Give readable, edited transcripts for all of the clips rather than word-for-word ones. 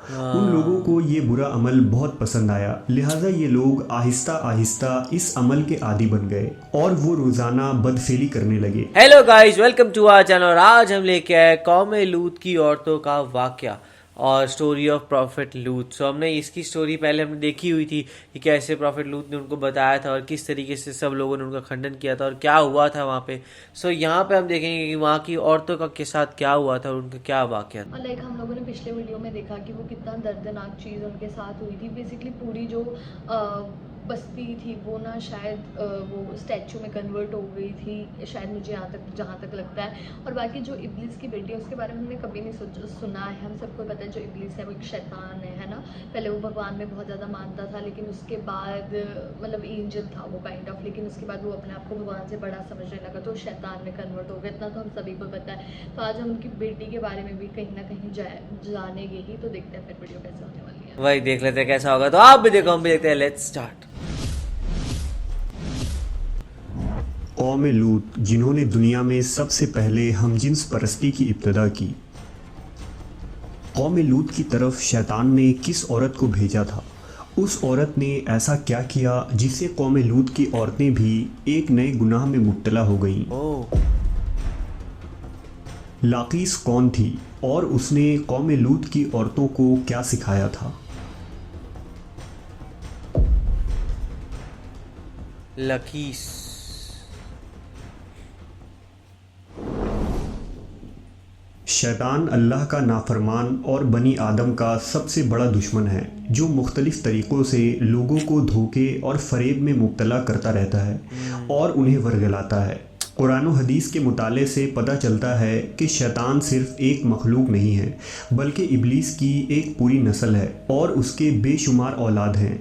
उन लोगों हाँ। को ये बुरा अमल बहुत पसंद आया, लिहाजा ये लोग आहिस्ता आहिस्ता इस अमल के आदी बन गए और वो रोज़ाना बदफेली करने लगे। Hello guys, welcome to our channel. और आज हम लेके आए कौम लूत की औरतों का वाकया और स्टोरी ऑफ प्रॉफिट लूत। सो हमने इसकी स्टोरी पहले हमने देखी हुई थी कि कैसे प्रॉफिट लूत ने उनको बताया था और किस तरीके से सब लोगों ने उनका खंडन किया था और क्या हुआ था वहाँ पे। सो यहाँ पे हम देखेंगे कि वहाँ की औरतों का के साथ क्या हुआ था और उनका क्या वाकया था। और लाइक हम लोगों ने पिछले वीडियो में देखा कि वो कितना दर्दनाक चीज़ उनके साथ हुई थी। बेसिकली पूरी जो बस्ती थी वो ना शायद वो स्टैचू में कन्वर्ट हो गई थी शायद, मुझे यहाँ तक जहाँ तक लगता है। और बाकी जो इब्लिस की बेटी है उसके बारे में हमने कभी नहीं सुना है। हम सबको पता है जो इब्लिस है वो एक शैतान है ना। पहले वो भगवान में बहुत ज़्यादा मानता था, लेकिन उसके बाद मतलब एंजल था वो काइंड ऑफ, लेकिन उसके बाद वो अपने आप को भगवान से बड़ा समझने लगा तो शैतान में कन्वर्ट हो गया। इतना तो हम सभी को पता है। तो आज हम उनकी बेटी के बारे में भी कहीं ना कहीं जानेंगे ही। तो देखते हैं फिर वीडियो कैसे होने वाली है। वही देख लेते हैं कैसा होगा। तो आप भी देखो, हम भी देखते हैं। Let's start. कौम लूत, जिन्होंने दुनिया में सबसे पहले हमजिन्स परस्ती की इब्तिदा की। कौम लूत की तरफ शैतान ने किस औरत को भेजा था? उस औरत ने ऐसा क्या किया जिससे कौम लूत की औरतें भी एक नए गुनाह में मुब्तला हो गईं? ओह। लाकीस कौन थी और उसने कौम लूत की औरतों को क्या सिखाया था? लकीस। शैतान अल्लाह का नाफरमान और बनी आदम का सबसे बड़ा दुश्मन है, जो मुख्तलिफ तरीक़ों से लोगों को धोखे और फ़रेब में मुब्तला करता रहता है और उन्हें वर्गलाता है। कुरान और हदीस के मुताले से पता चलता है कि शैतान सिर्फ़ एक मखलूक नहीं है, बल्कि इब्लीस की एक पूरी नस्ल है और उसके बेशुमार औलाद हैं।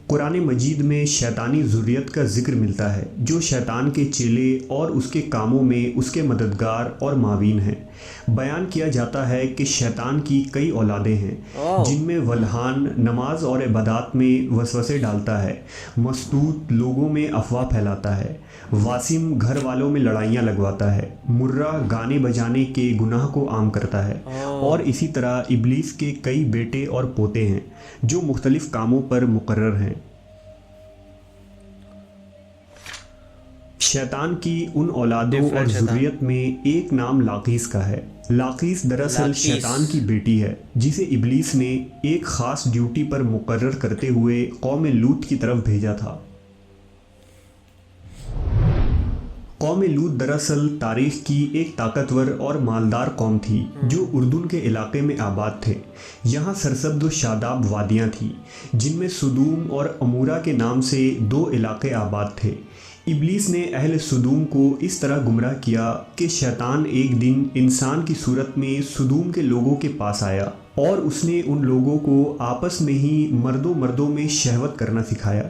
कुरान मजीद में शैतानी ज़ुर्रियत का जिक्र मिलता है, जो शैतान के चेले और उसके कामों में उसके मददगार और मावीन हैं। बयान किया जाता है कि शैतान की कई औलादें हैं, जिनमें वल्हान नमाज और इबादत में वसवसे डालता है, मस्तूत लोगों में अफवाह फैलाता है, वासिम घर वालों में लड़ाइयाँ लगवाता है, मुर्रा गाने बजाने के गुनाह को आम करता है, और इसी तरह इब्लीस के कई बेटे और पोते हैं जो मुख्तलिफ कामों पर मुकर्रर हैं। शैतान की उन औलादों और डिफरेंट शैतान। ज़ुर्रियत में एक नाम लाकीस का है। लाकीस दरअसल लाकीस। शैतान की बेटी है, जिसे इब्लीस ने एक ख़ास ड्यूटी पर मुकर्रर करते हुए कौम लूत की तरफ भेजा था। कौम लूत दरअसल तारीख़ की एक ताकतवर और मालदार कौम थी जो उर्दून के इलाके में आबाद थे। यहाँ सरसब्द व शादाब वादियाँ थीं, जिनमें सुदूम और अमूरा के नाम से दो इलाके आबाद थे। इब्लीस ने अहल सुदूम को इस तरह गुमराह किया कि शैतान एक दिन इंसान की सूरत में सुदूम के लोगों के पास आया और उसने उन लोगों को आपस में ही मर्दों में शहवत करना सिखाया।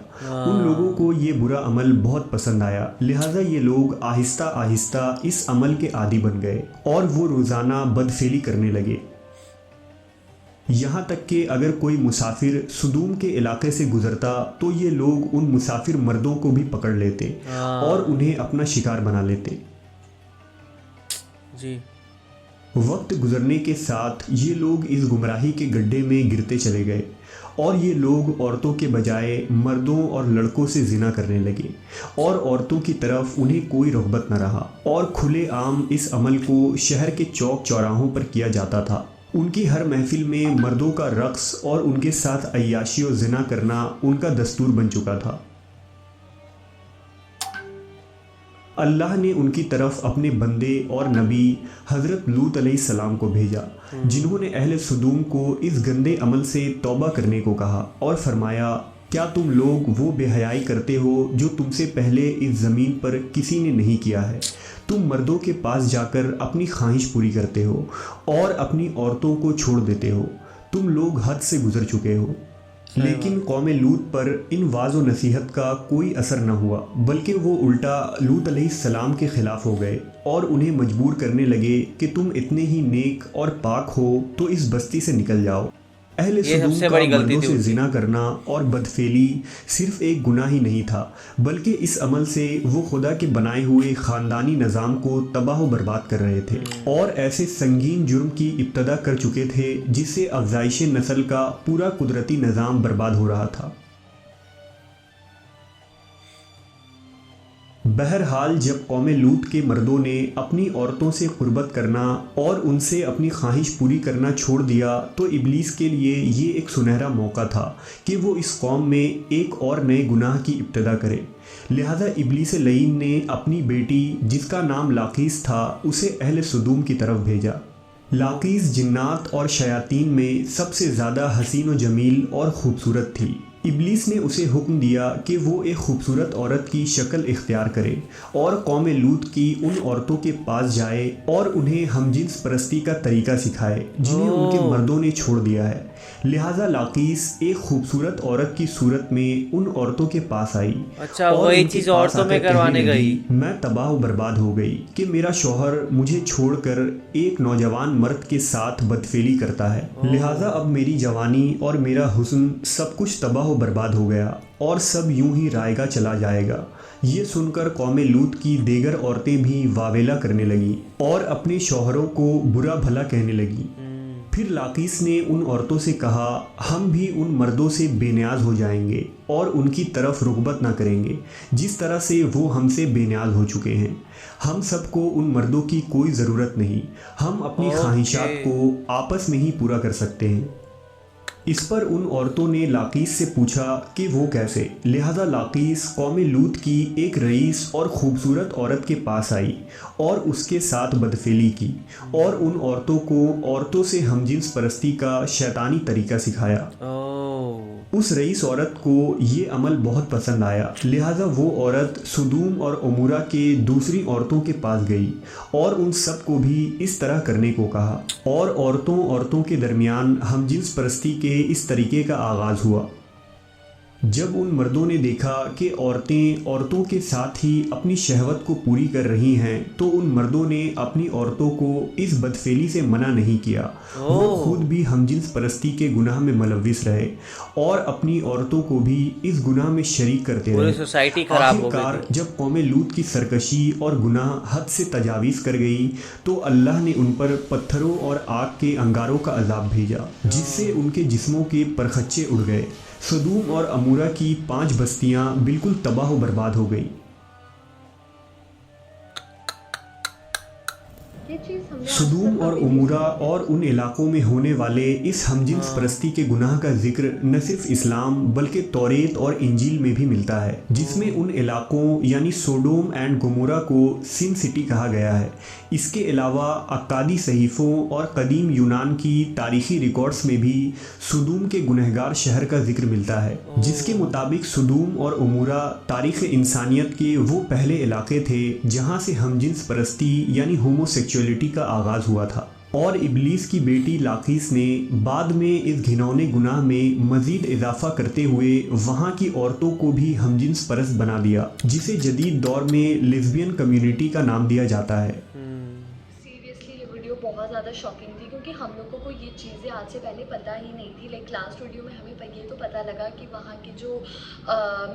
उन लोगों को ये बुरा अमल बहुत पसंद आया, लिहाजा ये लोग आहिस्ता आहिस्ता इस अमल के आदी बन गए और वो रोज़ाना बदफेली करने लगे। यहाँ तक कि अगर कोई मुसाफिर सुदूम के इलाके से गुजरता तो ये लोग उन मुसाफिर मर्दों को भी पकड़ लेते और उन्हें अपना शिकार बना लेते। जी। वक्त गुजरने के साथ ये लोग इस गुमराही के गड्ढे में गिरते चले गए और ये लोग औरतों के बजाय मर्दों और लड़कों से जिना करने लगे और औरतों की तरफ उन्हें कोई रग़बत न रहा और खुले आम इस अमल को शहर के चौक चौराहों पर किया जाता था। उनकी हर महफिल में मर्दों का रक़्स और उनके साथ अय्याशी और जिना करना उनका दस्तूर बन चुका था। अल्लाह ने उनकी तरफ अपने बंदे और नबी हज़रत लूत अलैहिस्सलाम को भेजा, जिन्होंने अहले सुदूम को इस गंदे अमल से तौबा करने को कहा और फरमाया, क्या तुम लोग वो बेहयाई करते हो जो तुमसे पहले इस ज़मीन पर किसी ने नहीं किया है? तुम मर्दों के पास जाकर अपनी ख्वाहिश पूरी करते हो और अपनी औरतों को छोड़ देते हो। तुम लोग हद से गुजर चुके हो। लेकिन कौम लूत पर इन वाज़ व नसीहत का कोई असर न हुआ, बल्कि वो उल्टा लूत अलैहिस्सलाम के ख़िलाफ़ हो गए और उन्हें मजबूर करने लगे कि तुम इतने ही नेक और पाक हो तो इस बस्ती से निकल जाओ। अहले ये सदूम सबसे का बड़ी गलती मर्दों थी से उनकी। जिना करना और बदफेली सिर्फ एक गुनाह ही नहीं था, बल्कि इस अमल से वो खुदा के बनाए हुए ख़ानदानी निज़ाम को तबाह व बर्बाद कर रहे थे और ऐसे संगीन जुर्म की इब्तदा कर चुके थे जिससे अफजाइश नस्ल का पूरा कुदरती निज़ाम बर्बाद हो रहा था। बहरहाल जब कौम लूत के मर्दों ने अपनी औरतों से कुर्बत करना और उनसे अपनी ख्वाहिश पूरी करना छोड़ दिया तो इब्लीस के लिए ये एक सुनहरा मौका था कि वो इस कौम में एक और नए गुनाह की इब्तदा करे। लिहाजा इब्लीस लईन ने अपनी बेटी जिसका नाम लाकीस था उसे अहले सदूम की तरफ भेजा। लाकीस जिन्नात और शयातीन में सबसे ज़्यादा हसीन व जमील और ख़ूबसूरत थी। इब्लीस ने उसे हुक्म दिया कि वो एक खूबसूरत औरत की शक्ल इख्तियार करे और कौम लूत की उन औरतों के पास जाए और उन्हें हमजिन्स परस्ती का तरीका सिखाए जिन्हें उनके ओह। मर्दों ने छोड़ दिया है। लिहाजा लाकीस एक खूबसूरत औरत की सूरत में उन औरतों के पास आई अच्छा, और वही उनके चीज पास औरतों में आकर करवाने कहने लगी, गई। मैं तबाह व बर्बाद हो गई कि मेरा शौहर मुझे छोड़कर एक नौजवान मर्द के साथ बदफेली करता है। लिहाजा अब मेरी जवानी और मेरा हुस्न सब कुछ तबाह व बर्बाद हो गया और सब यूं ही रायगा चला जाएगा। ये सुनकर कौम लूत की देगर औरतें भी वावेला करने लगी और अपने शौहरों को बुरा भला कहने लगी। फिर लाकीस ने उन औरतों से कहा, हम भी उन मर्दों से बेनियाज हो जाएंगे और उनकी तरफ रुग़बत ना करेंगे जिस तरह से वो हमसे बेनियाज हो चुके हैं। हम सबको उन मर्दों की कोई ज़रूरत नहीं, हम अपनी ख्वाहिशात ओके। को आपस में ही पूरा कर सकते हैं। इस पर उन औरतों ने लाकीस से पूछा कि वो कैसे। लिहाजा लाकीस कौम लूत की एक रईस और ख़ूबसूरत औरत के पास आई और उसके साथ बदफेली की और उन औरतों को औरतों से हमजिन्स परस्ती का शैतानी तरीका सिखाया। ओह। उस रईस औरत को ये अमल बहुत पसंद आया। लिहाजा वो औरत सुदूम और उमूरा के दूसरी औरतों के पास गई और उन सब को भी इस तरह करने को कहा और औरतों के दरमियान हमजिन्स परस्ती के इस तरीके का आगाज़ हुआ। जब उन मर्दों ने देखा कि औरतें औरतों के साथ ही अपनी शहवत को पूरी कर रही हैं तो उन मर्दों ने अपनी औरतों को इस बदफेली से मना नहीं किया। वो ओह। खुद भी हमजिन्स परस्ती के गुनाह में मुलव्विस रहे और अपनी औरतों को भी इस गुनाह में शरीक करते पूरी रहे। सोसाइटी खराब हो गई आखिरकार थी। जब कौम लूत की सरकशी और गुनाह हद से तजावीज़ कर गई तो अल्लाह ने उन पर पत्थरों और आग के अंगारों का अजाब भेजा जिससे उनके जिस्मों के परखच्चे उड़ गए। सदूम और अमूरा की 5 बस्तियां बिल्कुल तबाह व बर्बाद हो गई। ये चीज़ हमने सदूम अक्सर और कभी नहीं उमूरा सुनी। और उन इलाकों में होने वाले इस हमजिन्स परस्ती के गुनाह का जिक्र न सिर्फ इस्लाम बल्कि तौरेत और इंजील में भी मिलता है जिसमें उन इलाकों यानी सोडोम एंड गोमोरा को सिन सिटी कहा गया है। इसके अलावा अक्कादी सहीफ़ों और कदीम यूनान की तारीख़ी रिकॉर्ड्स में भी सदूम के गुनहगार शहर का जिक्र मिलता है जिसके मुताबिक सदूम और उमूरा तारीख़ इंसानियत के वो पहले इलाके थे जहाँ से हमजिन्स परस्ती यानी होमोसेक्सुअलिटी का आगाज़ हुआ था और इब्लीस की बेटी लाकीस ने बाद में इस घिनौने गुनाह में मज़ीद इजाफा करते हुए वहाँ की औरतों को भी हमजिन्स परस्त बना दिया जिसे जदीद दौर में लेस्बियन कम्युनिटी का नाम दिया जाता है। सीरियसली ये वीडियो बहुत ज़्यादा शॉकिंग थी क्योंकि हम लोगों को ये चीज़ें आज से पहले पता ही नहीं थी। लाइक लास्ट वीडियो में हमें ये तो पता लगा कि वहाँ के जो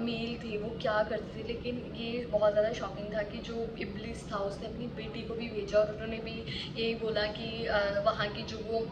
मेल थे वो क्या करते थे, लेकिन ये बहुत ज़्यादा शॉकिंग था कि जो इब्लिस था उसने अपनी बेटी को भी भेजा और उन्होंने भी यही बोला कि वहाँ की जो वो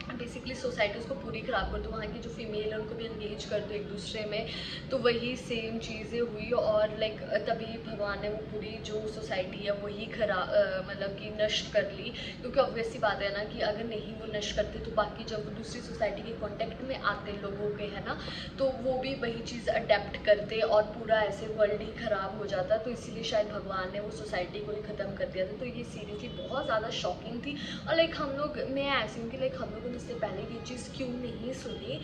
बेसिकली सोसाइटी उसको पूरी ख़राब कर दो, वहाँ की जो फीमेल है उनको भी एंगेज कर दो एक दूसरे में। तो वही सेम चीज़ें हुई और लाइक तभी भगवान ने वो पूरी जो सोसाइटी है वही खराब मतलब कि नष्ट कर ली। क्योंकि ऑब्वियस सी बात है ना कि अगर नहीं वो नष्ट करते तो बाकी जब वो दूसरी सोसाइटी के कांटेक्ट में आते लोगों के है ना तो वो भी वही चीज़ अडेप्ट करते और पूरा ऐसे वर्ल्ड ही ख़राब हो जाता। तो इसीलिए शायद भगवान ने वो सोसाइटी को ही ख़त्म कर दिया था। तो ये सीरियसली बहुत ज़्यादा शॉकिंग थी और लाइक हम लोग मैं ऐसी हूँ कि लाइक हम लोगों ने इससे पहले ये चीज़ क्यों नहीं सुनी।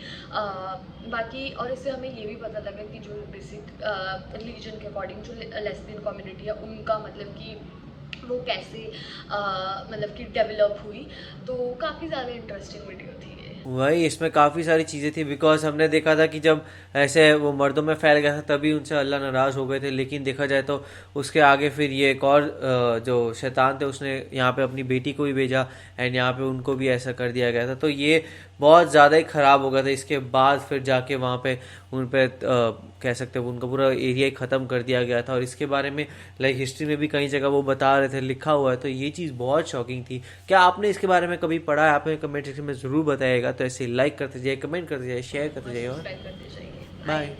बाकी और इससे हमें ये भी पता लगा कि जो बेसिक रिलीजन के अकॉर्डिंग जो लेस्बियन कम्युनिटी है उनका मतलब कि वो कैसे मतलब कि डेवलप हुई। तो काफ़ी ज़्यादा इंटरेस्टिंग वीडियो थी ये। वही इसमें काफ़ी सारी चीज़ें थी बिकॉज हमने देखा था कि जब ऐसे वो मर्दों में फैल गया था तभी उनसे अल्लाह नाराज़ हो गए थे, लेकिन देखा जाए तो उसके आगे फिर ये एक और जो शैतान थे उसने यहाँ पे अपनी बेटी को भी भेजा एंड यहाँ पे उनको भी ऐसा कर दिया गया था। तो ये बहुत ज़्यादा ही ख़राब हो गया था। इसके बाद फिर जाके वहाँ पे उन पे कह सकते हो उनका पूरा एरिया ही ख़त्म कर दिया गया था। और इसके बारे में लाइक हिस्ट्री में भी कई जगह वो बता रहे थे, लिखा हुआ है। तो ये चीज़ बहुत शॉकिंग थी। क्या आपने इसके बारे में कभी पढ़ा है? आपने कमेंट सेक्शन में ज़रूर बताइएगा। तो ऐसे लाइक करते जाइए, कमेंट करते जाइए, शेयर करते जाइए और सब्सक्राइब करते जाइए। बाय।